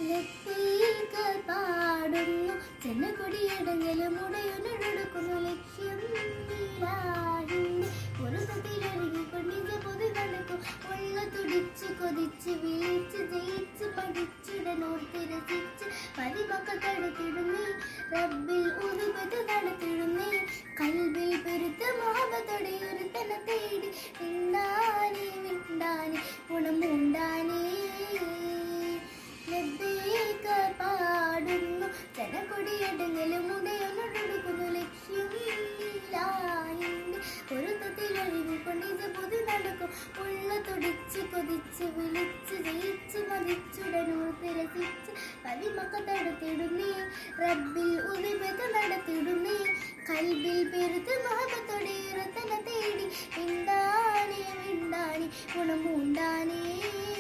ലത്തീകൾ പാടുന്നു ജനകൊടിയടങ്ങലും ഉടയൊന്നെടുക്കുന്നു ലക്ഷ്യം നീലാഹിന്റെ പുറത്തിലൊരുങ്ങിക്കൊണ്ടിന്റെ പൊതു നടക്കും ഒന്ന് തുടിച്ച് കൊതിച്ച് വീഴ്ച ജയിച്ച് പഠിച്ചിടനോർത്ത് രസിച്ച് പതിമക്കൾ തടുത്തിടുന്നേ റബ്ബിൽ ഉരുപത് നടത്തിടുന്നേ കൽവിൽ പെരുത്ത മോഹത്തോടെ ഒരു തന തേടി മിണ്ടാനെ ഗുണമുണ്ടാനെ